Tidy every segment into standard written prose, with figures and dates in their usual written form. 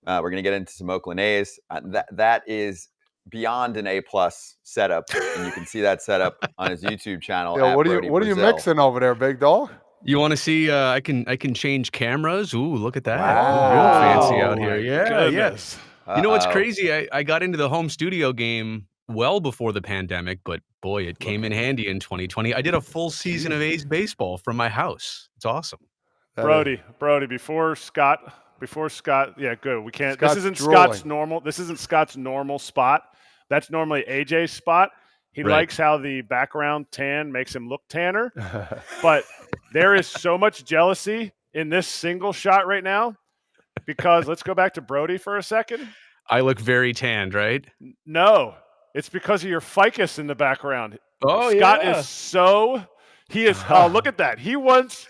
We're going to get into some Oakland A's. That is beyond an A-plus setup, and you can see that setup on his YouTube channel Yeah, at what Brody are you Brazil. mixing over there, big dog? You want to see? I can change cameras. Ooh, look at that! Wow. Real fancy Oh, out here. my Yeah, goodness. You know what's Uh-oh. crazy? I got into the home studio game well before the pandemic, but boy, it came in handy in 2020. I did a full season of A's baseball from my house. It's awesome. Brody, before Scott, yeah, good. We can't. Scott's this isn't drooling. Scott's normal. This isn't Scott's normal spot. That's normally AJ's spot. He Right. likes how the background tan makes him look tanner. But there is so much jealousy in this single shot right now because let's go back to Brody for a second. I look very tanned, right? No, it's because of your ficus in the background. Oh, Scott yeah. is so. He is. Oh, look at that. He wants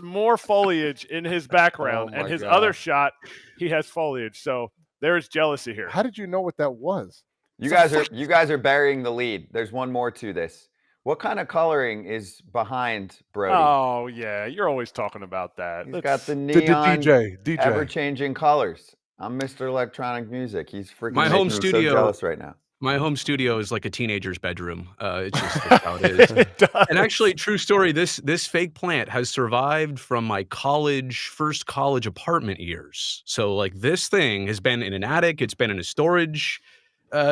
more foliage in his background, Oh, and my his God. other shot, he has foliage. So there is jealousy here. How did you know what that was? You guys are burying the lead. There's one more to this. What kind of coloring is behind Brody? Oh yeah, you're always talking about that. He's got the The neon, DJ. ever-changing colors. I'm Mr. Electronic Music. He's freaking My making home me studio- so jealous right now. My home studio is like a teenager's bedroom. It's just that's how it is. It does. And actually, true story, this fake plant has survived from my first college apartment years. So like this thing has been in an attic, it's been in a storage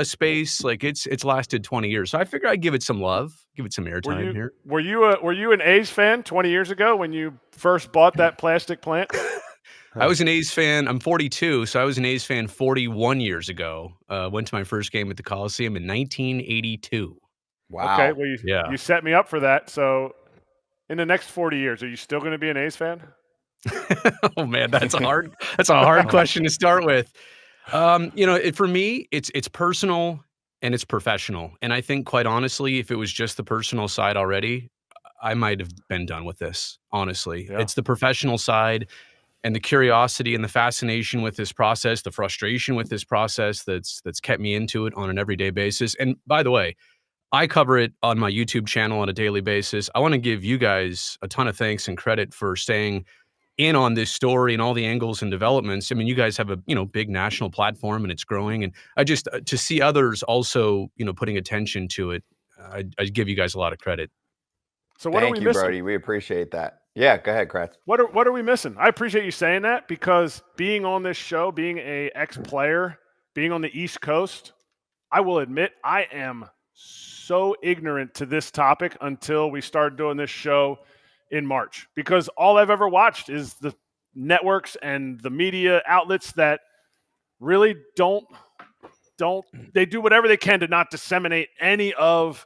space, like it's lasted 20 years. So I figure I'd give it some love, give it some airtime here. Were you an A's fan 20 years ago when you first bought that plastic plant? I was an A's fan. I'm 42, so I was an A's fan 41 years ago. Went to my first game at the Coliseum in 1982. Wow. Okay, well Yeah. you set me up for that. So in the next 40 years, are you still going to be an A's fan? Oh man, that's a hard question to start with. For me, it's personal and it's professional. And I think quite honestly, if it was just the personal side already, I might have been done with this. Honestly, Yeah. It's the professional side and the curiosity and the fascination with this process, the frustration with this process that's kept me into it on an everyday basis. And by the way, I cover it on my YouTube channel on a daily basis. I want to give you guys a ton of thanks and credit for staying in on this story and all the angles and developments. I mean, you guys have a big national platform and it's growing. And I just to see others also putting attention to it, I give you guys a lot of credit. So what are Thank we you, missing? Brody. We appreciate that. Yeah, go ahead, Kratz. What are we missing? I appreciate you saying that because being on this show, being a ex-player, being on the East Coast, I will admit I am so ignorant to this topic until we started doing this show in March because all I've ever watched is the networks and the media outlets that really don't they do whatever they can to not disseminate any of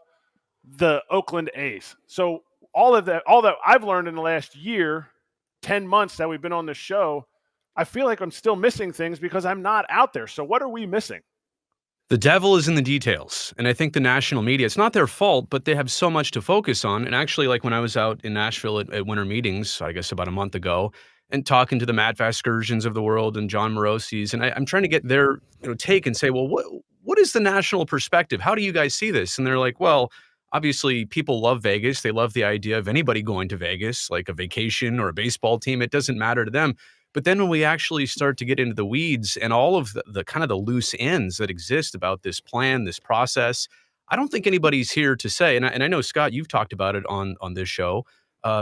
the Oakland A's. So all that I've learned in the last year, 10 months that we've been on this show, I feel like I'm still missing things because I'm not out there. So what are we missing? The devil is in the details. And I think the national media, it's not their fault, but they have so much to focus on. And actually, like when I was out in Nashville at winter meetings, I guess about a month ago, and talking to the Matt Vasgersians of the world and John Morosi's, and I'm trying to get their take and say, well, what is the national perspective? How do you guys see this? And they're like, well, obviously people love Vegas. They love the idea of anybody going to Vegas, like a vacation or a baseball team. It doesn't matter to them. But then when we actually start to get into the weeds and all of the kind of the loose ends that exist about this plan, this process, I don't think anybody's here to say, and I know, Scott, you've talked about it on this show,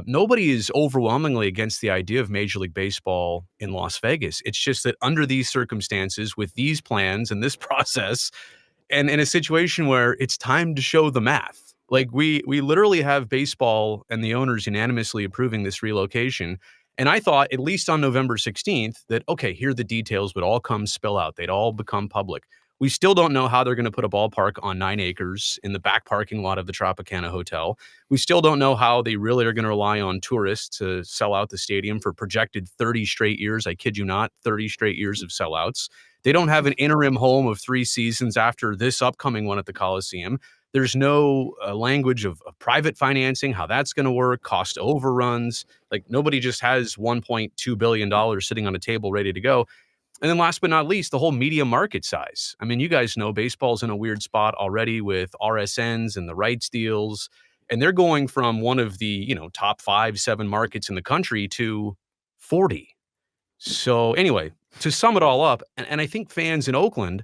nobody is overwhelmingly against the idea of Major League Baseball in Las Vegas. It's just that under these circumstances, with these plans and this process, and in a situation where it's time to show the math, like we literally have baseball and the owners unanimously approving this relocation. And I thought, at least on November 16th, that, okay, here the details would all spill out. They'd all become public. We still don't know how they're going to put a ballpark on 9 acres in the back parking lot of the Tropicana Hotel. We still don't know how they really are going to rely on tourists to sell out the stadium for projected 30 straight years. I kid you not, 30 straight years of sellouts. They don't have an interim home of 3 seasons after this upcoming one at the Coliseum. There's no language of private financing, how that's going to work, cost overruns. Like nobody just has $1.2 billion sitting on a table ready to go. And then last but not least, the whole media market size. I mean, you guys know baseball's in a weird spot already with RSNs and the rights deals. And they're going from one of the, top 5, 7 markets in the country to 40. So anyway, to sum it all up, and I think fans in Oakland,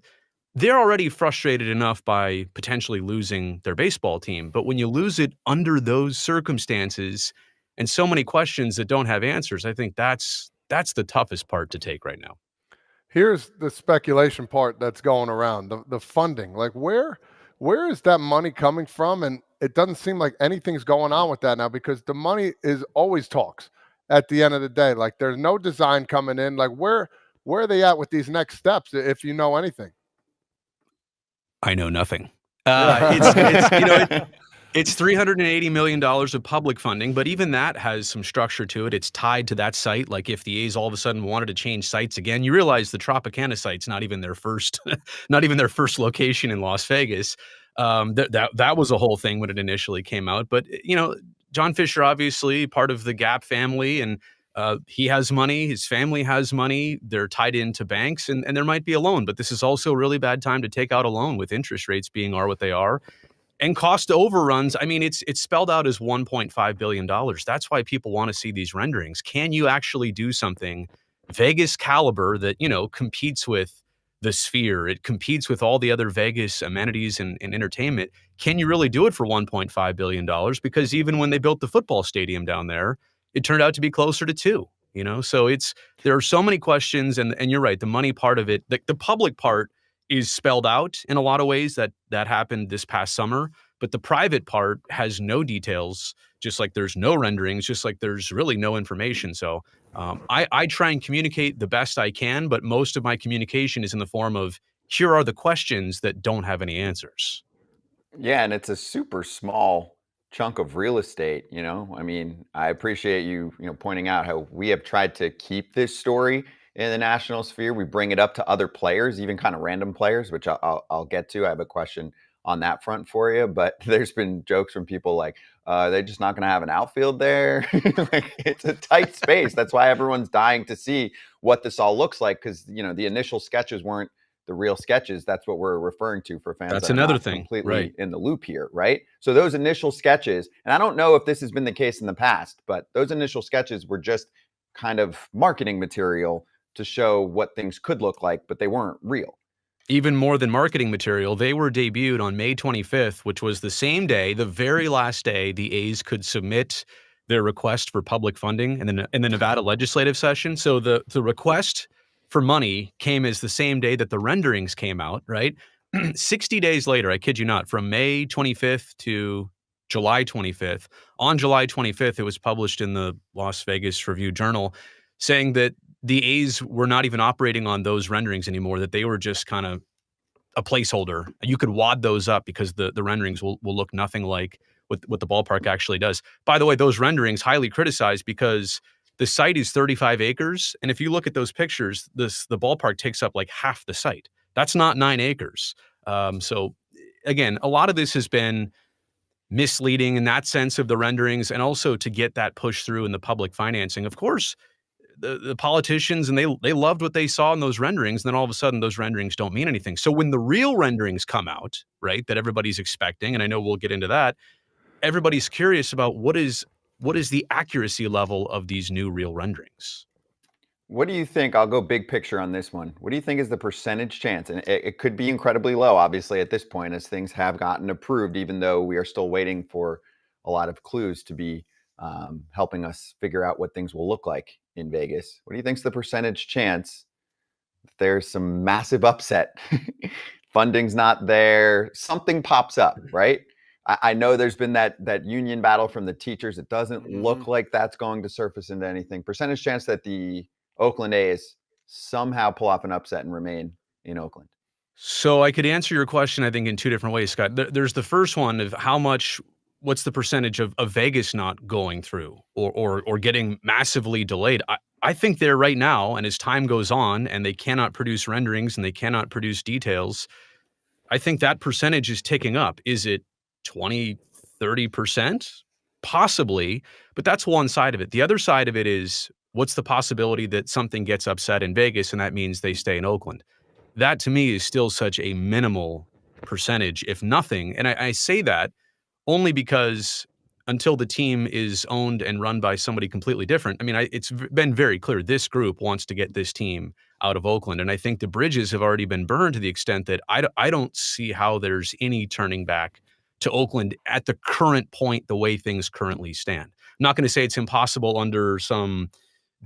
they're already frustrated enough by potentially losing their baseball team. But when you lose it under those circumstances and so many questions that don't have answers, I think that's the toughest part to take right now. Here's the speculation part that's going around, the funding. Like where is that money coming from? And it doesn't seem like anything's going on with that now, because the money is always talks at the end of the day. Like there's no design coming in. Like where are they at with these next steps, if you know anything? I know nothing. It's $380 million of public funding, but even that has some structure to it. It's tied to that site. Like if the A's all of a sudden wanted to change sites again, you realize the Tropicana site's not even their first, not even their first location in Las Vegas. That was a whole thing when it initially came out. But John Fisher, obviously part of the Gap family, and he has money. His family has money. They're tied into banks, and there might be a loan. But this is also a really bad time to take out a loan with interest rates being what they are. And cost overruns, I mean, it's spelled out as $1.5 billion. That's why people want to see these renderings. Can you actually do something Vegas caliber that, competes with the Sphere? It competes with all the other Vegas amenities and entertainment. Can you really do it for $1.5 billion? Because even when they built the football stadium down there, it turned out to be closer to $2 billion. So there are so many questions, and you're right, the money part of it, the public part is spelled out in a lot of ways that happened this past summer, but the private part has no details, just like there's no renderings, just like there's really no information. So I try and communicate the best I can, but most of my communication is in the form of, here are the questions that don't have any answers. Yeah, and it's a super small chunk of real estate, I mean, I appreciate you, pointing out how we have tried to keep this story in the national sphere. We bring it up to other players, even kind of random players, which I'll get to. I have a question on that front for you, but there's been jokes from people like, they're just not going to have an outfield there. Like, it's a tight space. That's why everyone's dying to see what this all looks like, because the initial sketches weren't the real sketches. That's what we're referring to for fans. That's that are another not thing, completely right? In the loop here, right? So those initial sketches, and I don't know if this has been the case in the past, but those initial sketches were just kind of marketing material to show what things could look like, but they weren't real. Even more than marketing material, they were debuted on May 25th, which was the same day, the very last day the A's could submit their request for public funding in the Nevada legislative session. So the request for money came as the same day that the renderings came out, right? 60 days later, I kid you not, from May 25th to July 25th. On July 25th, it was published in the Las Vegas Review-Journal saying that the A's were not even operating on those renderings anymore, that they were just kind of a placeholder. You could wad those up because the renderings will look nothing like what the ballpark actually does. By the way, those renderings highly criticized because the site is 35 acres. And if you look at those pictures, the ballpark takes up like half the site. That's not 9 acres. So again, a lot of this has been misleading in that sense of the renderings, and also to get that push through in the public financing. Of course, the politicians, and they loved what they saw in those renderings, and then all of a sudden those renderings don't mean anything. So when the real renderings come out, right, that everybody's expecting, and I know we'll get into that, everybody's curious about what is the accuracy level of these new real renderings. What do you think? I'll go big picture on this one. What do you think is the percentage chance? And it could be incredibly low, obviously, at this point, as things have gotten approved, even though we are still waiting for a lot of clues to be helping us figure out what things will look like in Vegas. What do you think is the percentage chance if there's some massive upset? Funding's not there, something pops up, right? I know there's been that union battle from the teachers. It doesn't look like that's going to surface into anything. Percentage chance that the Oakland A's somehow pull off an upset and remain in Oakland. So I could answer your question, I think, in 2 different ways, Scott. There's the first one of what's the percentage of Vegas not going through or getting massively delayed. I think they're right now, and as time goes on and they cannot produce renderings and they cannot produce details, I think that percentage is ticking up. Is it 20, 30%? Possibly, but that's one side of it. The other side of it is, what's the possibility that something gets upset in Vegas and that means they stay in Oakland? That to me is still such a minimal percentage, if nothing. And I say that only because until the team is owned and run by somebody completely different, I mean, it's been very clear this group wants to get this team out of Oakland. And I think the bridges have already been burned to the extent that I don't see how there's any turning back to Oakland at the current point, the way things currently stand. I'm not going to say it's impossible under some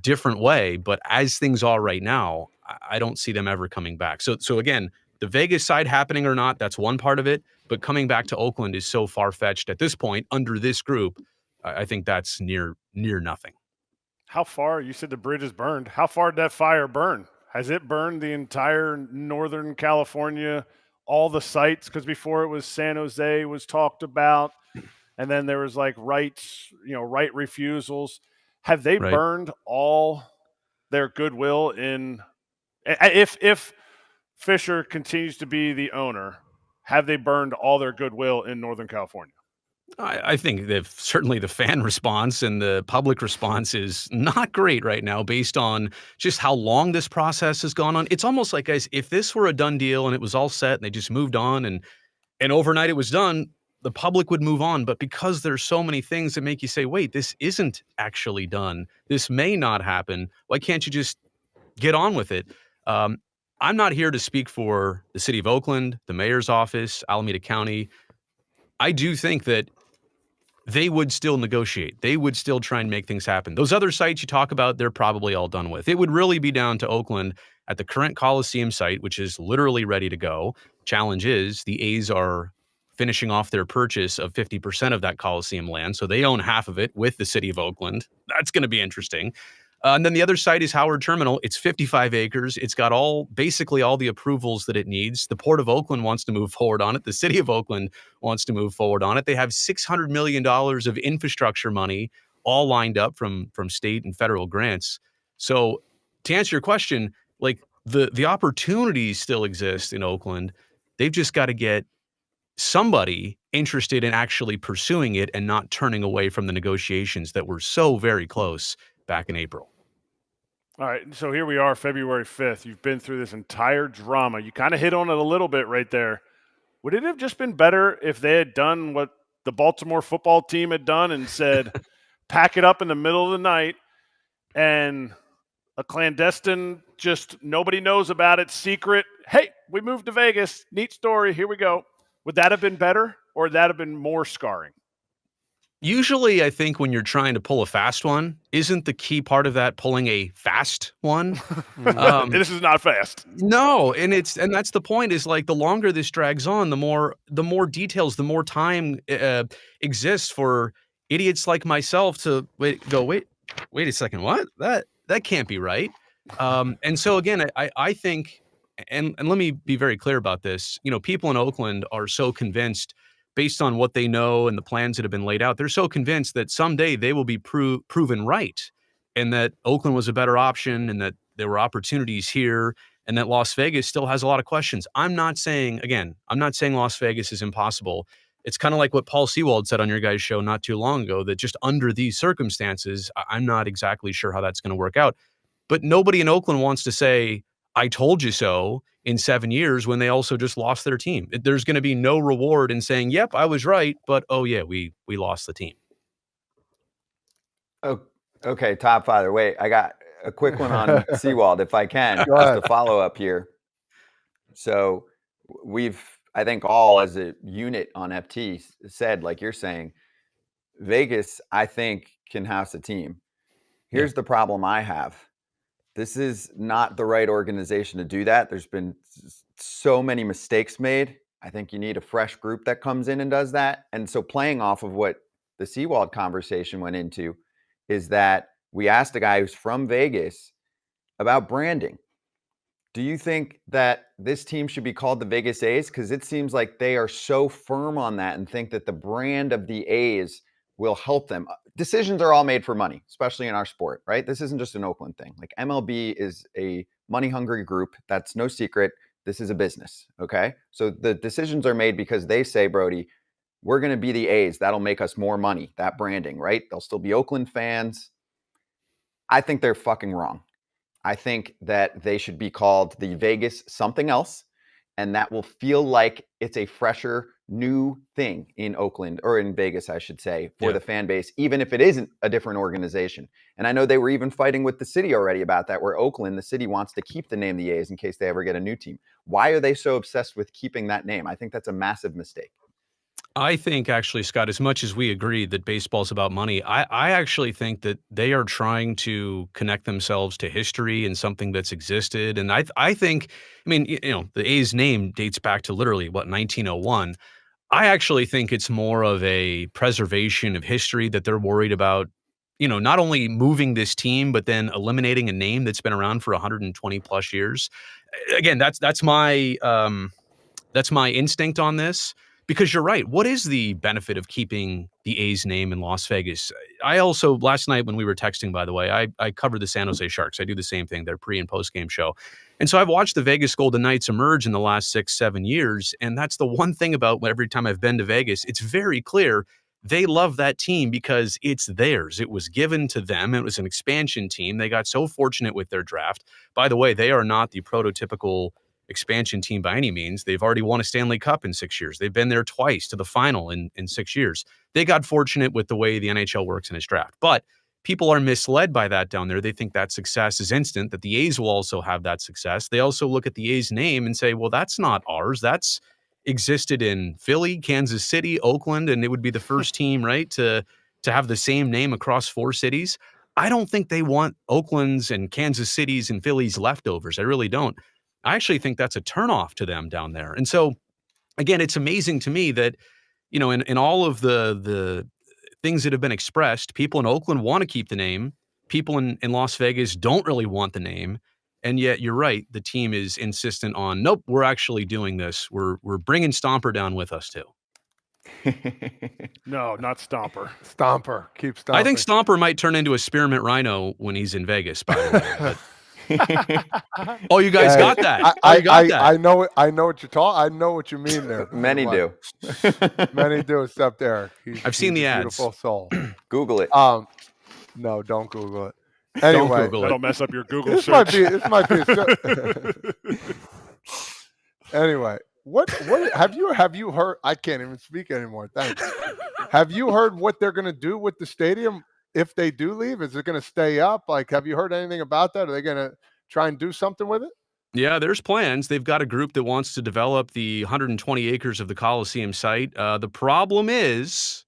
different way, but as things are right now, I don't see them ever coming back. So again, the Vegas side happening or not, that's one part of it. But coming back to Oakland is so far fetched at this point under this group. I think that's near nothing. How far? You said the bridge is burned. How far did that fire burn? Has it burned the entire Northern California, all the sites? Because before it was San Jose was talked about, and then there was like right refusals. Have they Right. burned all their goodwill in? If Fisher continues to be the owner, have they burned all their goodwill in Northern California? I think that certainly the fan response and the public response is not great right now based on just how long this process has gone on. It's almost like, guys, if this were a done deal and it was all set and they just moved on and overnight it was done, the public would move on. But because there's so many things that make you say, wait, this isn't actually done, this may not happen, why can't you just get on with it? I'm not here to speak for the city of Oakland, the mayor's office, Alameda County. I do think that they would still negotiate. They would still try and make things happen. Those other sites you talk about, they're probably all done with. It would really be down to Oakland at the current Coliseum site, which is literally ready to go. Challenge is the A's are finishing off their purchase of 50% of that Coliseum land. So they own half of it with the city of Oakland. That's going to be interesting. And then the other site is Howard Terminal. It's 55 acres. It's got basically all the approvals that it needs. The Port of Oakland wants to move forward on it. The city of Oakland wants to move forward on it. They have $600 million of infrastructure money all lined up from state and federal grants. So to answer your question, like the opportunities still exist in Oakland. They've just got to get somebody interested in actually pursuing it and not turning away from the negotiations that were so very close back in April. All right, so here we are, February 5th. You've been through this entire drama. You kind of hit on it a little bit right there. Would it have just been better if they had done what the Baltimore football team had done and said, pack it up in the middle of the night and a clandestine, just nobody knows about it, secret, hey, we moved to Vegas, neat story, here we go. Would that have been better or would that have been more scarring? Usually, I think when you're trying to pull a fast one, isn't the key part of that pulling a fast one? This is not fast. No, and that's the point. Is like the longer this drags on, the more details, the more time exists for idiots like myself to wait a second, what? That can't be right. And so again, I think, and let me be very clear about this. You know, people in Oakland are so convinced, based on what they know and the plans that have been laid out, they're so convinced that someday they will be proven right, and that Oakland was a better option, and that there were opportunities here, and that Las Vegas still has a lot of questions. I'm not saying Las Vegas is impossible. It's kind of like what Paul Sewald said on your guys' show not too long ago, that just under these circumstances, I'm not exactly sure how that's going to work out. But nobody in Oakland wants to say, I told you so, in 7 years when they also just lost their team. There's going to be no reward in saying, yep, I was right, but oh yeah, we lost the team. Oh, okay, Top Father. Wait, I got a quick one on Sewald, if I can, just a follow up here. So I think all as a unit on FT said, like you're saying, Vegas, I think, can house a team. Here's the problem I have. This is not the right organization to do that. There's been so many mistakes made. I think you need a fresh group that comes in and does that. And so playing off of what the Sewald conversation went into is that we asked a guy who's from Vegas about branding. Do you think that this team should be called the Vegas A's? Because it seems like they are so firm on that and think that the brand of the A's will help them. Decisions are all made for money, especially in our sport, right? This isn't just an Oakland thing. Like MLB is a money-hungry group. That's no secret. This is a business, okay? So the decisions are made because they say, Brody, we're going to be the A's. That'll make us more money, that branding, right? They'll still be Oakland fans. I think they're fucking wrong. I think that they should be called the Vegas something else. and that will feel like it's a fresher, new thing in Oakland, or in Vegas, I should say, for the fan base, even if it isn't a different organization. And I know they were even fighting with the city already about that, where Oakland, the city, wants to keep the name the A's in case they ever get a new team. Why are they so obsessed with keeping that name? I think that's a massive mistake. I think actually, Scott, as much as we agree that baseball's about money, I actually think that they are trying to connect themselves to history and something that's existed. And I think, I mean, the A's name dates back to literally, 1901. I actually think it's more of a preservation of history that they're worried about, not only moving this team, but then eliminating a name that's been around for 120 plus years. Again, that's my instinct on this, because you're right. What is the benefit of keeping the A's name in Las Vegas? I also, last night when we were texting, by the way, I covered the San Jose Sharks. I do the same thing, their pre and post game show. And so I've watched the Vegas Golden Knights emerge in the last 6-7 years. And that's the one thing about every time I've been to Vegas, it's very clear they love that team because it's theirs. It was given to them. It was an expansion team. They got so fortunate with their draft. By the way, they are not the prototypical expansion team by any means. They've already won a Stanley Cup in 6 years. They've been there twice to the final in 6 years. They got fortunate with the way the NHL works in its draft. But people are misled by that down there. They think that success is instant, that the A's will also have that success. They also look at the A's name and say, well, that's not ours. That's existed in Philly, Kansas City, Oakland, and it would be the first team, right, to have the same name across 4 cities. I don't think they want Oakland's and Kansas City's and Philly's leftovers. I really don't. I actually think that's a turnoff to them down there. And so, again, it's amazing to me that, in all of the things that have been expressed, people in Oakland want to keep the name. People in Las Vegas don't really want the name. And yet, you're right. The team is insistent on, nope, we're actually doing this. We're bringing Stomper down with us too. No, not Stomper. Stomper. Keep Stomper. I think Stomper might turn into a spearmint rhino when he's in Vegas, by the way. But oh, you guys got that. I know it. I know what you're talking. I know what you mean there. Many do. Many do, except Eric. I've seen the ads. Beautiful soul. Google it. No, don't Google it. Anyway, don't Google it. That'll mess up your Google this search. Might be. Anyway, what have you heard? I can't even speak anymore. Thanks. Have you heard what they're going to do with the stadium if they do leave? Is it going to stay up? Like, have you heard anything about that? Are they going to try and do something with it? Yeah, there's plans. They've got a group that wants to develop the 120 acres of the Coliseum site. The problem is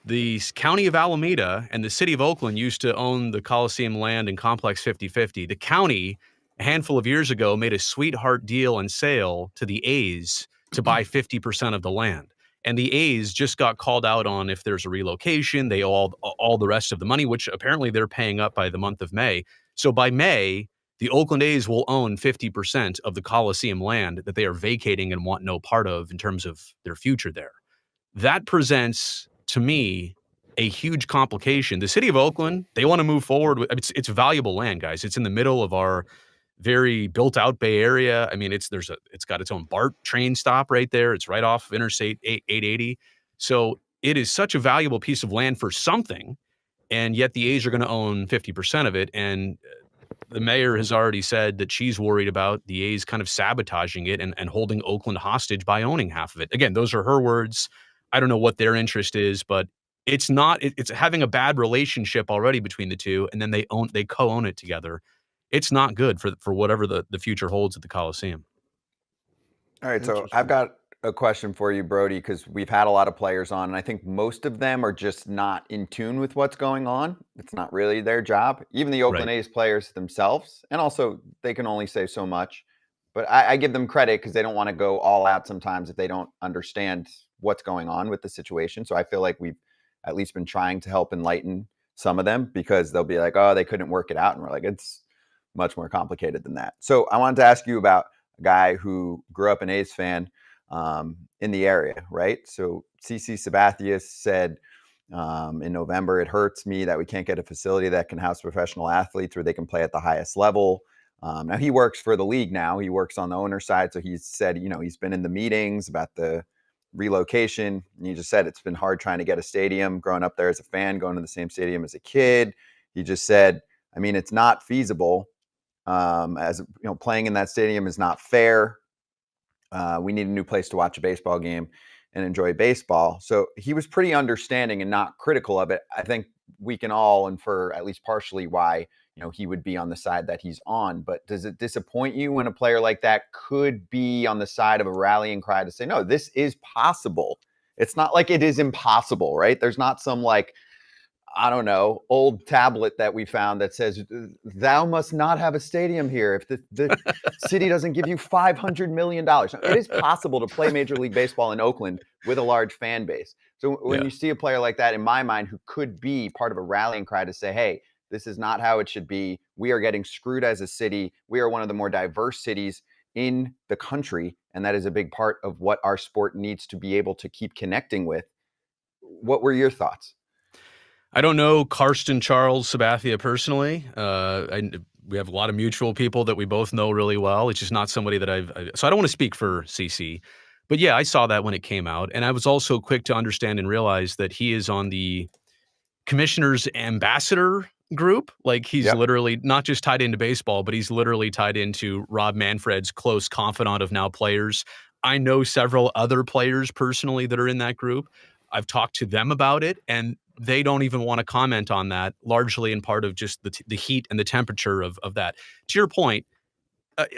the county of Alameda and the city of Oakland used to own the Coliseum land and complex 50/50. The county, a handful of years ago, made a sweetheart deal and sale to the A's to buy 50% of the land. And the A's just got called out on if there's a relocation. They owe all the rest of the money, which apparently they're paying up by the month of May. So by May, the Oakland A's will own 50% of the Coliseum land that they are vacating and want no part of in terms of their future there. That presents, to me, a huge complication. The city of Oakland, they want to move forward with it's valuable land, guys. It's in the middle of our very built out Bay Area. I mean, it's got its own BART train stop right there. It's right off Interstate 880. So it is such a valuable piece of land for something, and yet the A's are going to own 50% of it. And the mayor has already said that she's worried about the A's kind of sabotaging it and holding Oakland hostage by owning half of it. Again, those are her words. I don't know what their interest is, but it's having a bad relationship already between the two, and then they co-own it together. It's not good for whatever the future holds at the Coliseum. All right, so I've got a question for you, Brody, because we've had a lot of players on, and I think most of them are just not in tune with what's going on. It's not really their job. Even the Oakland A's players themselves, and also they can only say so much. But I give them credit because they don't want to go all out sometimes if they don't understand what's going on with the situation. So I feel like we've at least been trying to help enlighten some of them, because they'll be like, oh, they couldn't work it out. And we're like, it's much more complicated than that. So I wanted to ask you about a guy who grew up an A's fan in the area, right? So CC Sabathius said in November, it hurts me that we can't get a facility that can house professional athletes where they can play at the highest level. Now he works for the league now. He works on the owner side. So he's said, he's been in the meetings about the relocation. And he just said it's been hard trying to get a stadium, growing up there as a fan, going to the same stadium as a kid. He just said, I mean, it's not feasible. Playing in that stadium is not fair. We need a new place to watch a baseball game and enjoy baseball. So he was pretty understanding and not critical of it. I think we can all infer at least partially why he would be on the side that he's on. But does it disappoint you when a player like that could be on the side of a rallying cry to say, no, this is possible? It's not like it is impossible, right? There's not some I don't know, old tablet that we found that says, thou must not have a stadium here if the city doesn't give you $500 million. It is possible to play Major League Baseball in Oakland with a large fan base. So when you see a player like that, in my mind, who could be part of a rallying cry to say, hey, this is not how it should be. We are getting screwed as a city. We are one of the more diverse cities in the country. And that is a big part of what our sport needs to be able to keep connecting with. What were your thoughts? I don't know Karsten Charles Sabathia personally. We have a lot of mutual people that we both know really well. It's just not somebody that so I don't want to speak for CC. But yeah, I saw that when it came out. And I was also quick to understand and realize that he is on the commissioner's ambassador group. Like he's literally not just tied into baseball, but he's literally tied into Rob Manfred's close confidant of now players. I know several other players personally that are in that group. I've talked to them about it, and they don't even want to comment on that, largely in part of just the heat and the temperature of that. To your point,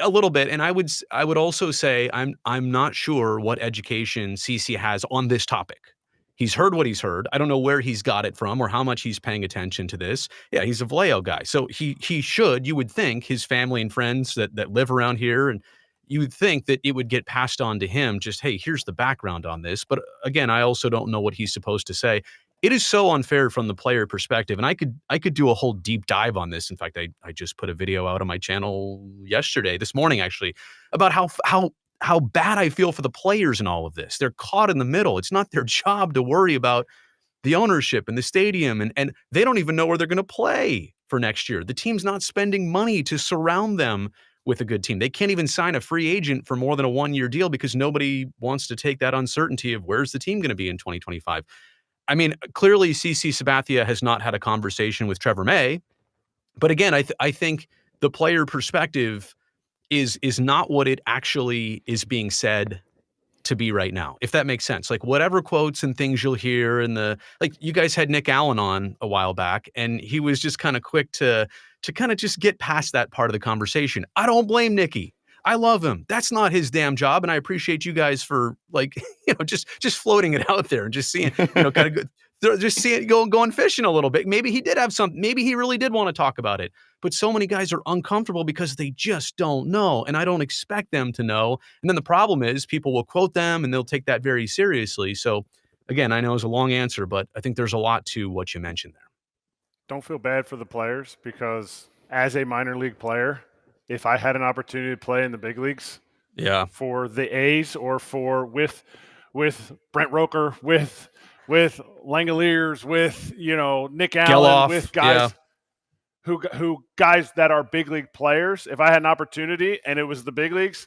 a little bit, and I would also say I'm not sure what education CC has on this topic. He's heard what he's heard. I don't know where he's got it from or how much he's paying attention to this. Yeah, he's a Vallejo guy, so he should. You would think his family and friends that live around here, and you would think that it would get passed on to him. Just, hey, here's the background on this. But again, I also don't know what he's supposed to say. It is so unfair from the player perspective, and I could do a whole deep dive on this. In fact, I just put a video out on my channel this morning actually, about how bad I feel for the players in all of this. They're caught in the middle. It's not their job to worry about the ownership and the stadium, and they don't even know where they're going to play for next year. The team's not spending money to surround them with a good team. They can't even sign a free agent for more than a 1-year deal because nobody wants to take that uncertainty of where's the team going to be in 2025. I mean, clearly CC Sabathia has not had a conversation with Trevor May, but again, I think the player perspective is not what it actually is being said to be right now, if that makes sense. Like whatever quotes and things you'll hear like you guys had Nick Allen on a while back, and he was just kind of quick to kind of just get past that part of the conversation. I don't blame Nicky. I love him. That's not his damn job. And I appreciate you guys for just floating it out there and just seeing, kind of just seeing going fishing a little bit. Maybe he did have something. Maybe he really did want to talk about it. But so many guys are uncomfortable because they just don't know. And I don't expect them to know. And then the problem is people will quote them and they'll take that very seriously. So again, I know it's a long answer, but I think there's a lot to what you mentioned there. Don't feel bad for the players, because as a minor league player, if I had an opportunity to play in the big leagues, for the A's or with Brent Roker, with Langoliers, with Nick Allen, with guys who guys that are big league players, if I had an opportunity and it was the big leagues,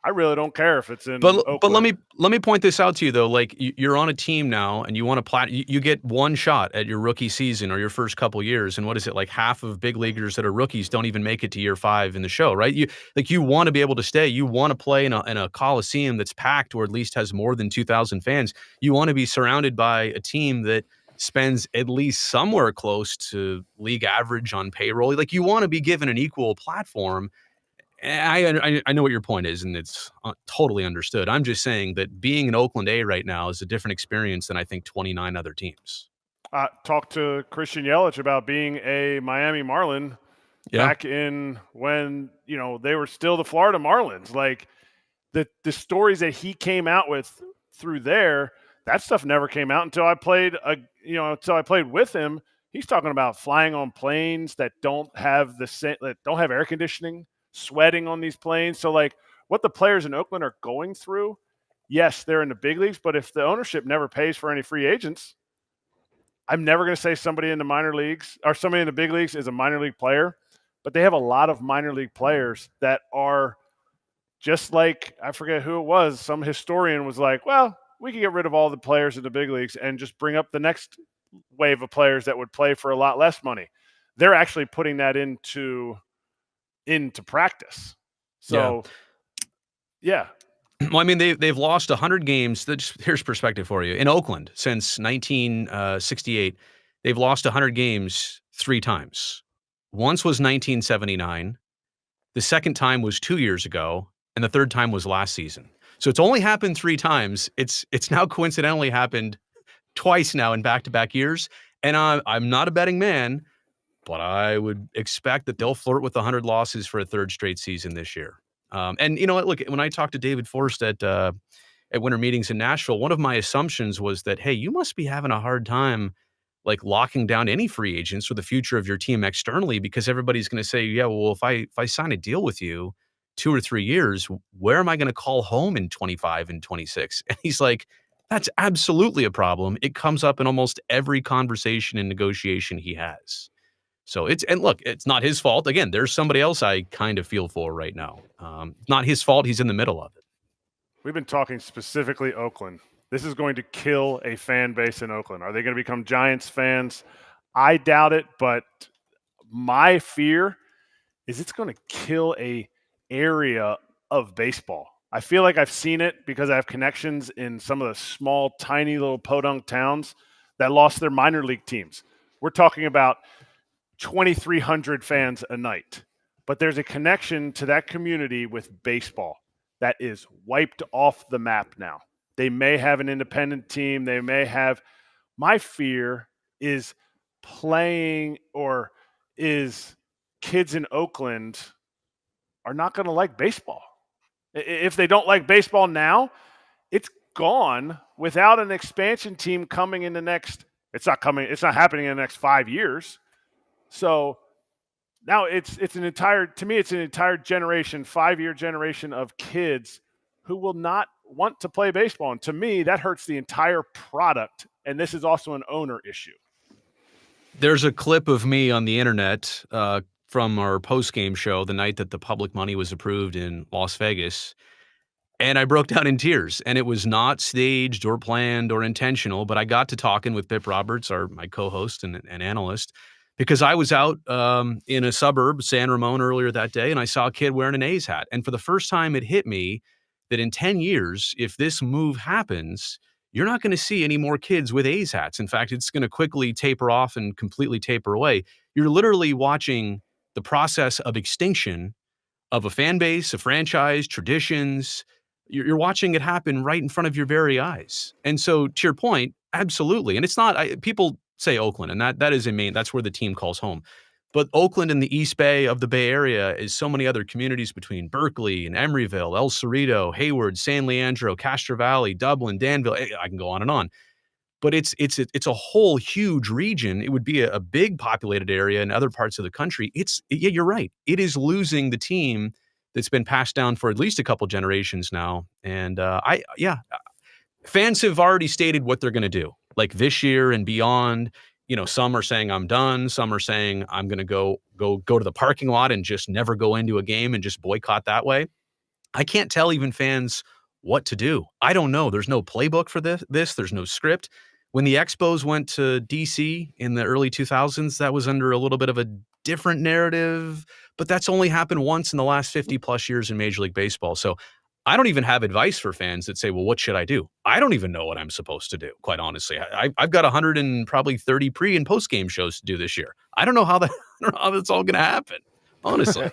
I really don't care if it's in Oakland. But let me point this out to you though. Like you're on a team now, and you want to you get one shot at your rookie season or your first couple years, and what is it, like half of big leaguers that are rookies don't even make it to year 5 in the show, right? You want to be able to stay. You want to play in a coliseum that's packed or at least has more than 2,000 fans. You want to be surrounded by a team that spends at least somewhere close to league average on payroll. Like you want to be given an equal platform. I know what your point is, and it's totally understood. I'm just saying that being an Oakland A right now is a different experience than I think 29 other teams. Talk to Christian Yelich about being a Miami Marlin back in when they were still the Florida Marlins. Like the stories that he came out with through there, that stuff never came out until I played with him. He's talking about flying on planes that don't have air conditioning, sweating on these planes. So like what the players in Oakland are going through, yes, they're in the big leagues, but if the ownership never pays for any free agents, I'm never going to say somebody in the minor leagues or somebody in the big leagues is a minor league player, but they have a lot of minor league players that are just like, I forget who it was. Some historian was like, well, we can get rid of all the players in the big leagues and just bring up the next wave of players that would play for a lot less money. They're actually putting that into practice. So, yeah. Well, I mean, they've lost 100 games. Here's perspective for you. In Oakland, since 1968, they've lost 100 games 3 times. Once was 1979. The second time was 2 years ago, and the third time was last season. So it's only happened 3 times. It's now coincidentally happened twice now in back-to-back years. And I'm not a betting man, but I would expect that they'll flirt with 100 losses for a third straight season this year. And you know what? Look, when I talked to David Forst at winter meetings in Nashville, one of my assumptions was that, hey, you must be having a hard time like locking down any free agents or the future of your team externally, because everybody's going to say, yeah, well, if I sign a deal with you 2 or 3 years, where am I going to call home in 25 and 26? And he's like, that's absolutely a problem. It comes up in almost every conversation and negotiation he has. So and look, it's not his fault. Again, there's somebody else I kind of feel for right now. Not his fault. He's in the middle of it. We've been talking specifically Oakland. This is going to kill a fan base in Oakland. Are they going to become Giants fans? I doubt it, but my fear is it's going to kill a area of baseball. I feel like I've seen it because I have connections in some of the small, tiny little podunk towns that lost their minor league teams. We're talking about 2,300 fans a night. But there's a connection to that community with baseball that is wiped off the map now. They may have an independent team. They may have – my fear is kids in Oakland are not going to like baseball. If they don't like baseball now, it's gone without an expansion team coming in the next – it's not happening in the next 5 years. So now it's an entire generation, 5-year generation of kids who will not want to play baseball. And to me, that hurts the entire product. And this is also an owner issue. There's a clip of me on the internet from our post-game show the night that the public money was approved in Las Vegas. And I broke down in tears, and it was not staged or planned or intentional, but I got to talking with Pip Roberts, my co-host and analyst, because I was out in a suburb, San Ramon, earlier that day, and I saw a kid wearing an A's hat. And for the first time, it hit me that in 10 years, if this move happens, you're not going to see any more kids with A's hats. In fact, it's going to quickly taper off and completely taper away. You're literally watching the process of extinction of a fan base, a franchise, traditions. You're watching it happen right in front of your very eyes. And so, to your point, absolutely. And it's not, people say Oakland, and that is that's where the team calls home. But Oakland and the East Bay of the Bay Area is so many other communities between Berkeley and Emeryville, El Cerrito, Hayward, San Leandro, Castro Valley, Dublin, Danville. I can go on and on. But it's a whole huge region. It would be a big populated area in other parts of the country. You're right. It is losing the team that's been passed down for at least a couple generations now. And fans have already stated what they're going to do, like this year and beyond. You know, some are saying I'm done. Some are saying I'm going to go to the parking lot and just never go into a game and just boycott that way. I can't tell even fans what to do. I don't know. There's no playbook for this. There's no script. When the Expos went to DC in the early 2000s, that was under a little bit of a different narrative, but that's only happened once in the last 50 plus years in Major League Baseball. So I don't even have advice for fans that say, well, what should I do? I don't even know what I'm supposed to do, quite honestly. I've got 130 pre and post game shows to do this year. I don't know how that's all going to happen, honestly.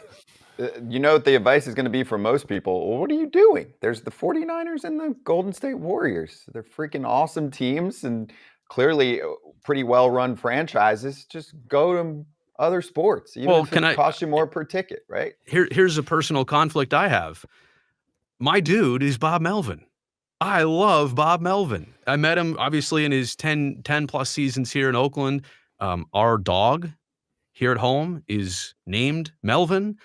You know what the advice is going to be for most people? Well, what are you doing? There's the 49ers and the Golden State Warriors. They're freaking awesome teams and clearly pretty well-run franchises. Just go to other sports, even if it costs you more per ticket, right? Here's a personal conflict I have. My dude is Bob Melvin. I love Bob Melvin. I met him, obviously, in his 10 plus seasons here in Oakland. Our dog here at home is named Melvin.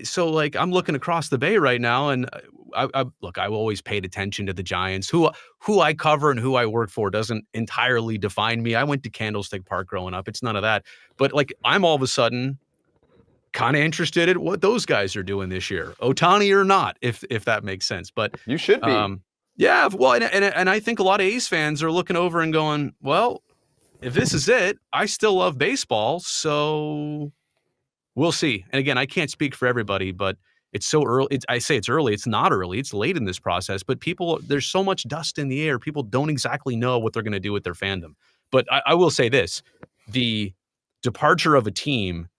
So like I'm looking across the bay right now, and I've always paid attention to the Giants. Who I cover and who I work for doesn't entirely define me. I went to Candlestick Park growing up. It's none of that. But like I'm all of a sudden kind of interested in what those guys are doing this year, Ohtani or not, if that makes sense. But you should be. Yeah. Well, and I think a lot of A's fans are looking over and going, well, if this is it, I still love baseball. So we'll see. And again, I can't speak for everybody, but It's so early. I say it's early. It's not early. It's late in this process. But there's so much dust in the air. People don't exactly know what they're going to do with their fandom. But I will say this: the departure of a team,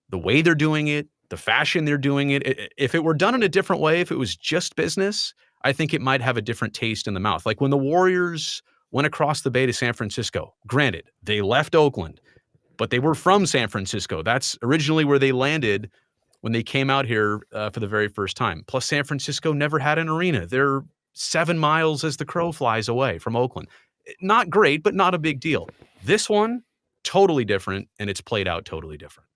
the way they're doing it, the fashion they're doing it. If it were done in a different way, if it was just business, I think it might have a different taste in the mouth. Like when the Warriors went across the bay to San Francisco. Granted, they left Oakland, but they were from San Francisco. That's originally where they landed when they came out here for the very first time. Plus, San Francisco never had an arena. They're 7 miles as the crow flies away from Oakland. Not great, but not a big deal. This one, totally different, and it's played out totally different.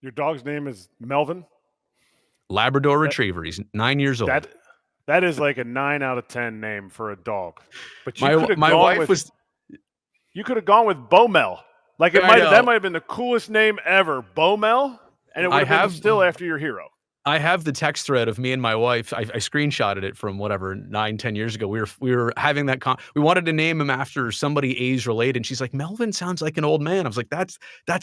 Your dog's name is Melvin? Labrador Retriever. He's 9 years old. That is like a 9 out of 10 name for a dog. But my wife was. You could have gone with Bomel. Like that might have been the coolest name ever, Bomel, and it would have been still after your hero. I have the text thread of me and my wife. I screenshotted it from whatever 9-10 years ago. We were having that. We wanted to name him after somebody A's related, and she's like, Melvin sounds like an old man. I was like, that's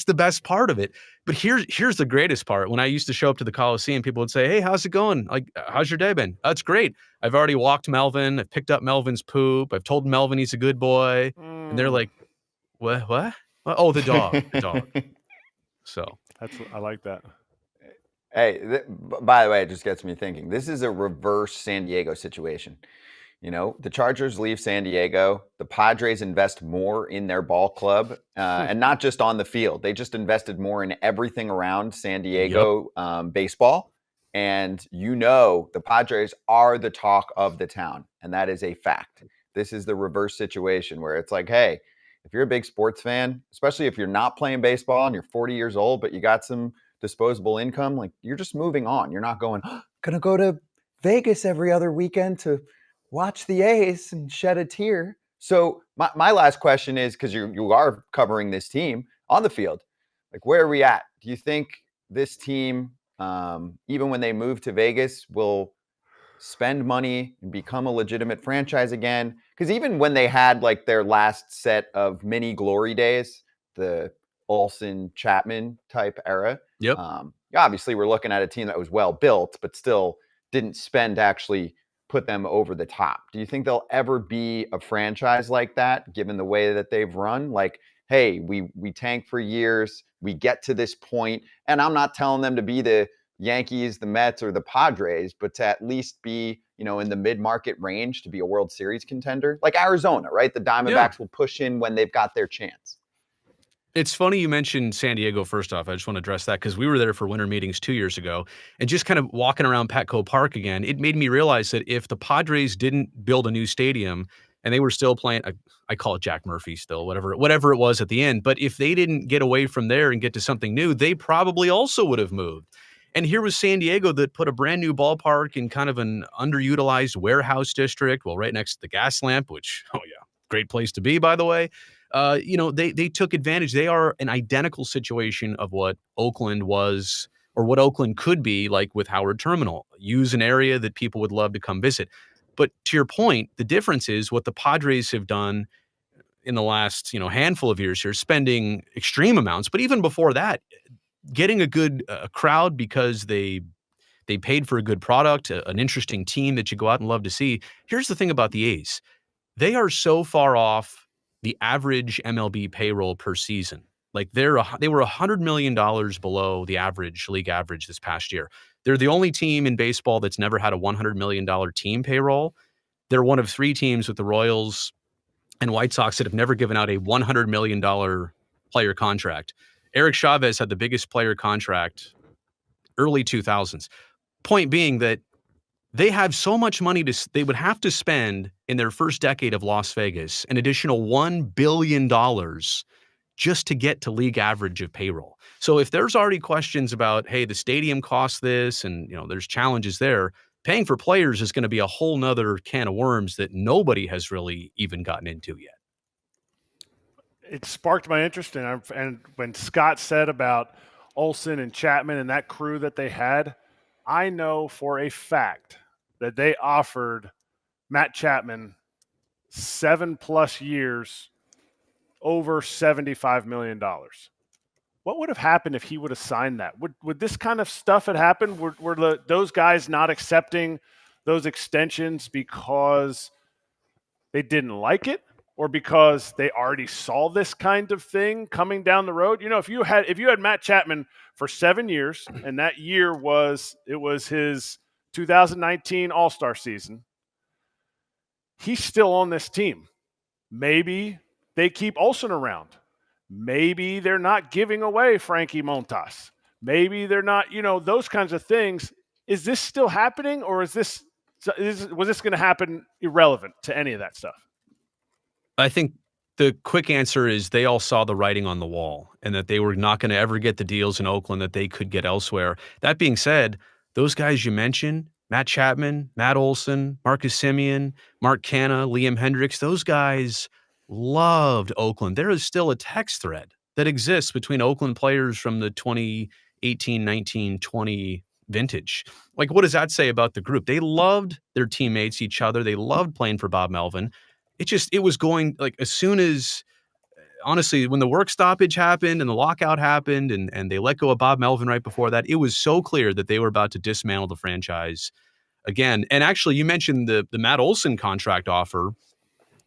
the best part of it. But here's the greatest part. When I used to show up to the Coliseum, people would say, "Hey, how's it going? Like, how's your day been?" "That's great. I've already walked Melvin. I've picked up Melvin's poop. I've told Melvin he's a good boy." And they're like, "What? Oh, the dog." So I like that. Hey, by the way, it just gets me thinking. This is a reverse San Diego situation. You know, the Chargers leave San Diego. The Padres invest more in their ball club, and not just on the field. They just invested more in everything around San Diego baseball. And the Padres are the talk of the town, and that is a fact. This is the reverse situation where it's like, hey, if you're a big sports fan, especially if you're not playing baseball and you're 40 years old, but you got some disposable income, like you're just moving on. You're not gonna go to Vegas every other weekend to watch the A's and shed a tear. So my last question is, because you are covering this team on the field, like where are we at? Do you think this team, even when they move to Vegas, will spend money and become a legitimate franchise again? Because even when they had like their last set of mini glory days, the Olsen Chapman type era, obviously we're looking at a team that was well built, but still didn't spend to actually put them over the top. Do you think they'll ever be a franchise like that, given the way that they've run? Like, hey, we tank for years, we get to this point, and I'm not telling them to be the Yankees, the Mets, or the Padres, but to at least be, in the mid-market range to be a World Series contender, like Arizona, right? The Diamondbacks will push in when they've got their chance. It's funny you mentioned San Diego. First off, I just want to address that because we were there for winter meetings 2 years ago, and just kind of walking around Petco Park again, it made me realize that if the Padres didn't build a new stadium and they were still playing, I call it Jack Murphy still, whatever it was at the end, but if they didn't get away from there and get to something new, they probably also would have moved. And here was San Diego that put a brand new ballpark in kind of an underutilized warehouse district, well, right next to the gas lamp, which, great place to be, by the way. They took advantage. They are an identical situation of what Oakland was, or what Oakland could be, like with Howard Terminal. Use an area that people would love to come visit. But to your point, the difference is what the Padres have done in the last, handful of years here, spending extreme amounts. But even before that, getting a good crowd because they paid for a good product, an interesting team that you go out and love to see. Here's the thing about the A's. They are so far off the average MLB payroll per season. Like they were $100 million below the league average this past year. They're the only team in baseball that's never had a $100 million team payroll. They're one of 3 teams with the Royals and White Sox that have never given out a $100 million player contract. Eric Chavez had the biggest player contract early 2000s. Point being that they have so much money they would have to spend in their first decade of Las Vegas, an additional $1 billion just to get to league average of payroll. So if there's already questions about, hey, the stadium costs this and, there's challenges there, paying for players is going to be a whole nother can of worms that nobody has really even gotten into yet. It sparked my interest and when Scott said about Olsen and Chapman and that crew that they had, I know for a fact that they offered Matt Chapman 7+ years over $75 million. what would have happened if he would have signed that? Would this kind of stuff have happened? Were those guys not accepting those extensions because they didn't like it, or because they already saw this kind of thing coming down the road? If you had Matt Chapman for 7 years, and that year was his 2019 All-Star season, he's still on this team. Maybe they keep Olsen around. Maybe they're not giving away Frankie Montas. Maybe they're not, those kinds of things. Is this still happening, or was this going to happen irrelevant to any of that stuff? I think the quick answer is they all saw the writing on the wall, and that they were not going to ever get the deals in Oakland that they could get elsewhere. That being said, those guys you mentioned, Matt Chapman, Matt Olson, Marcus Semien, Mark Canha, Liam Hendricks, those guys loved Oakland. There is still a text thread that exists between Oakland players from the 2018, 19, 20 vintage. Like, what does that say about the group? They loved their teammates, each other. They loved playing for Bob Melvin. It was going, like, as soon as, honestly, when the work stoppage happened and the lockout happened and they let go of Bob Melvin right before that, it was so clear that they were about to dismantle the franchise again. And actually, you mentioned the Matt Olson contract offer.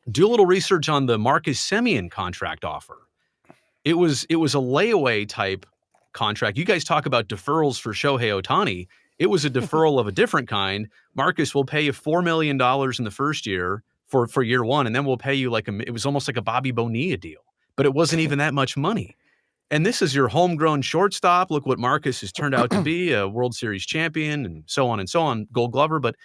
Do a little research on the Marcus Semien contract offer. It was a layaway type contract. You guys talk about deferrals for Shohei Ohtani. It was a deferral of a different kind. Marcus will pay you $4 million in the first year for year one, and then we'll pay you it was almost like a Bobby Bonilla deal, but it wasn't even that much money. And this is your homegrown shortstop. Look what Marcus has turned out to be, a World Series champion, and so on, Gold Glover. But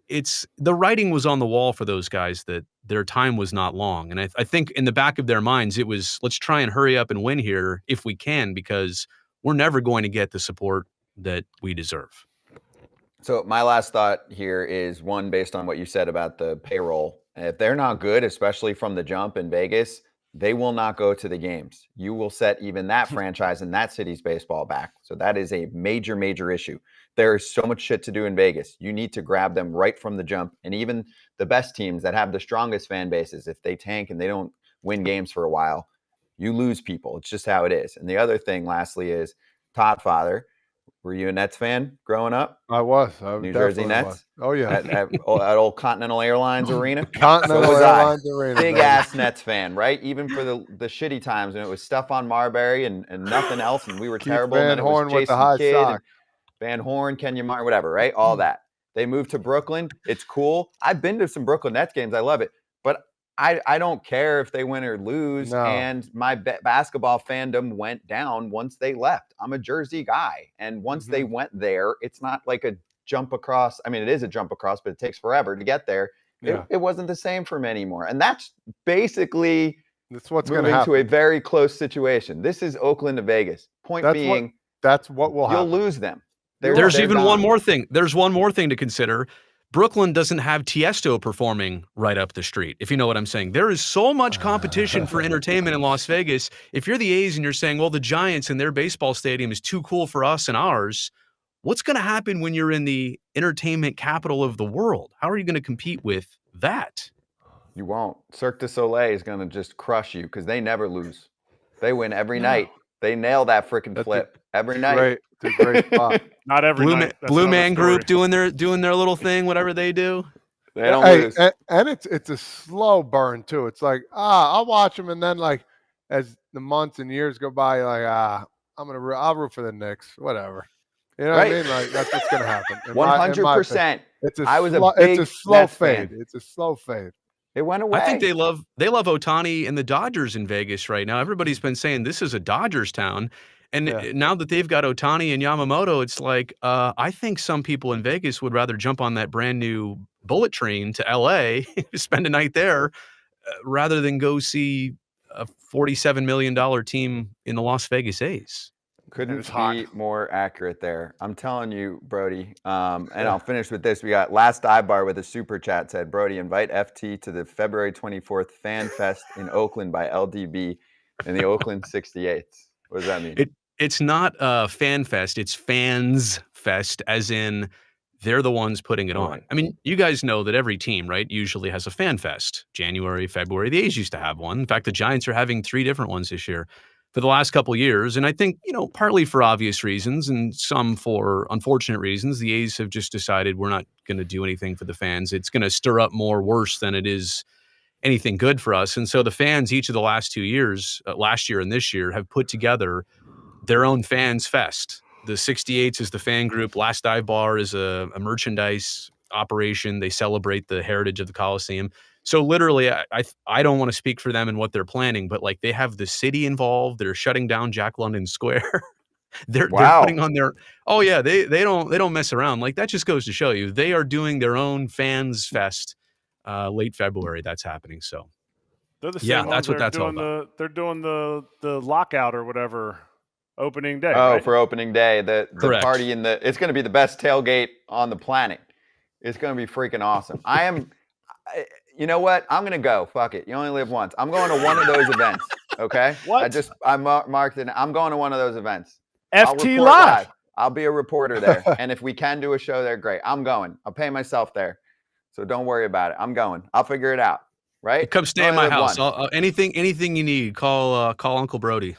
the writing was on the wall for those guys that their time was not long. And I think in the back of their minds, it was, let's try and hurry up and win here if we can, because we're never going to get the support that we deserve. So my last thought here is one based on what you said about the payroll. If they're not good, especially from the jump in Vegas, they will not go to the games. You will set even that franchise and that city's baseball back. So that is a major, major issue. There is so much shit to do in Vegas. You need to grab them right from the jump. And even the best teams that have the strongest fan bases, if they tank and they don't win games for a while, you lose people. It's just how it is. And the other thing, lastly, is Todd Father. Were you a Nets fan growing up? I was. New Jersey Nets? Was. Oh, yeah. At old Continental Airlines Arena? Continental Airlines Arena. Big-ass Nets fan, right? Even for the shitty times when it was Stephon Marbury and nothing else, and we were terrible. Van and then Horn it was with the Jason high Kidd, sock. Van Horn, Kenya Martin, whatever, right? All that. They moved to Brooklyn. It's cool. I've been to some Brooklyn Nets games. I love it. But I don't care if they win or lose. No. And my basketball fandom went down once they left. I'm a Jersey guy. And once they went there, it's not like a jump across. I mean, it is a jump across, but it takes forever to get there. Yeah. It wasn't the same for me anymore. And that's basically that's what's going to moving happen. to a very close situation. This is Oakland to Vegas. That's what will happen. You'll lose them. There's even one more thing. There's one more thing to consider. Brooklyn doesn't have Tiesto performing right up the street, if you know what I'm saying. There is so much competition for entertainment in Las Vegas. If you're the A's and you're saying, well, the Giants and their baseball stadium is too cool for us and ours, what's going to happen when you're in the entertainment capital of the world? How are you going to compete with that? You won't. Cirque du Soleil is going to just crush you because they never lose. They win every night. They nail that freaking flip every night. It's a great spot. Not every night. Blue Man Group doing their little thing, whatever they do. They don't lose. And it's a slow burn too. It's like, I'll watch them, and then like as the months and years go by, you're like, I'll root for the Knicks, whatever. You know what I mean? Like that's what's gonna happen. 100%. It's a slow fade. It's a slow fade. It went away. I think they love Ohtani and the Dodgers in Vegas right now. Everybody's been saying this is a Dodgers town. And now that they've got Ohtani and Yamamoto, it's like, I think some people in Vegas would rather jump on that brand new bullet train to LA, spend a night there, rather than go see a $47 million team in the Las Vegas A's. Couldn't be more accurate there. I'm telling you, Brody. And I'll finish with this. We got Last Dive Bar with a super chat said, Brody, invite FT to the February 24th Fan Fest in Oakland by LDB in the Oakland 68th. What does that mean? It's not a fan fest. It's fans fest, as in they're the ones putting it on. I mean, you guys know that every team, right, usually has a fan fest. January, February. The A's used to have one. In fact, the Giants are having 3 different ones this year. for the last couple of years. And I think, partly for obvious reasons and some for unfortunate reasons, the A's have just decided we're not going to do anything for the fans. It's going to stir up more worse than it is anything good for us. And so the fans, each of the last 2 years, last year and this year, have put together their own fans fest. The 68s is the fan group. Last Dive Bar is a merchandise operation. They celebrate the heritage of the Coliseum. So literally, I don't want to speak for them and what they're planning, but like they have the city involved. They're shutting down Jack London Square. They're putting on their they don't mess around. Like that just goes to show you they are doing their own fans fest. Late February, that's happening. So they're the same that's what that's all about. They're doing the lockout or whatever opening day. Oh, right? for opening day, the Correct. party it's going to be the best tailgate on the planet. It's going to be freaking awesome. You know what? I'm going to go. Fuck it. You only live once. I'm going to one of those events. Okay. What? I marked it. I'm going to one of those events. FT Live. I'll be a reporter there. And if we can do a show there, great. I'm going. I'll pay myself there. So don't worry about it. I'm going. I'll figure it out. Right? Come stay at my house. Anything you need, call Uncle Brody.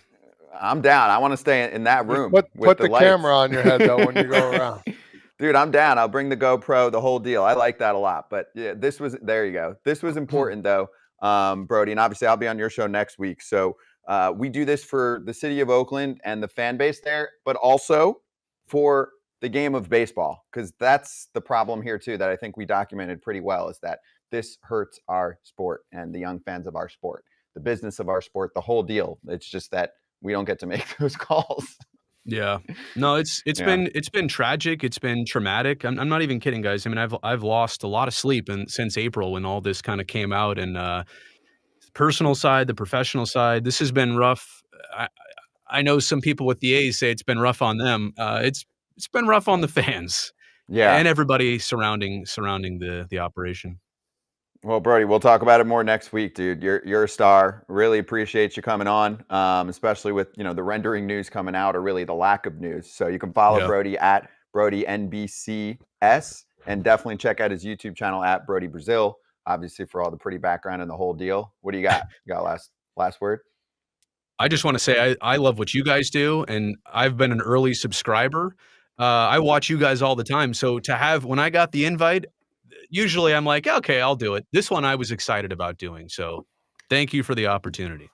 I'm down. I want to stay in that room. Put the camera on your head though when you go around. Dude, I'm down. I'll bring the GoPro, the whole deal. I like that a lot. But yeah, there you go. This was important though, Brody. And obviously I'll be on your show next week. So we do this for the city of Oakland and the fan base there, but also for the game of baseball. Because that's the problem here too, that I think we documented pretty well, is that this hurts our sport and the young fans of our sport, the business of our sport, the whole deal. It's just that we don't get to make those calls. Yeah, no, it's been tragic. It's been traumatic. I'm not even kidding, guys. I mean, I've lost a lot of sleep since April when all this kind of came out. And the personal side, the professional side, this has been rough. I know some people with the A's say it's been rough on them. It's been rough on the fans, and everybody surrounding the operation. Well, Brody, we'll talk about it more next week, dude. You're a star. Really appreciate you coming on, especially with the rendering news coming out, or really the lack of news. So you can follow Brody at BrodyNBCS, and definitely check out his YouTube channel at Brody Brazil. Obviously, for all the pretty background and the whole deal. What do you got? You got last word? I just want to say I love what you guys do, and I've been an early subscriber. I watch you guys all the time. So when I got the invite, usually I'm like, okay, I'll do it. This one I was excited about doing. So thank you for the opportunity.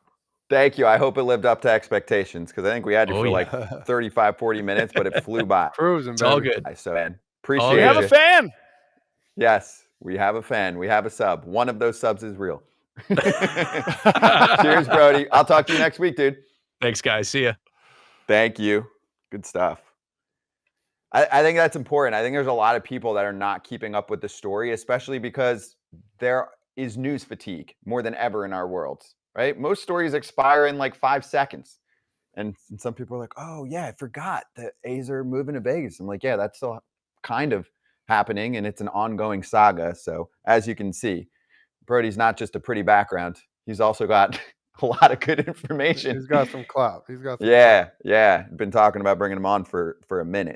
Thank you. I hope it lived up to expectations, because I think we had you for like 35, 40 minutes, but it flew by. Cruising, it's all good. So, man, appreciate it. We have a fan. Yes, we have a fan. We have a sub. One of those subs is real. Cheers, Brody. I'll talk to you next week, dude. Thanks, guys. See ya. Thank you. Good stuff. I think that's important. I think there's a lot of people that are not keeping up with the story, especially because there is news fatigue more than ever in our worlds, right? Most stories expire in like 5 seconds. And some people are like, oh, yeah, I forgot the A's are moving to Vegas. I'm like, yeah, that's still kind of happening, and it's an ongoing saga. So as you can see, Brody's not just a pretty background. He's also got a lot of good information. He's got some clout. Yeah. Been talking about bringing him on for a minute.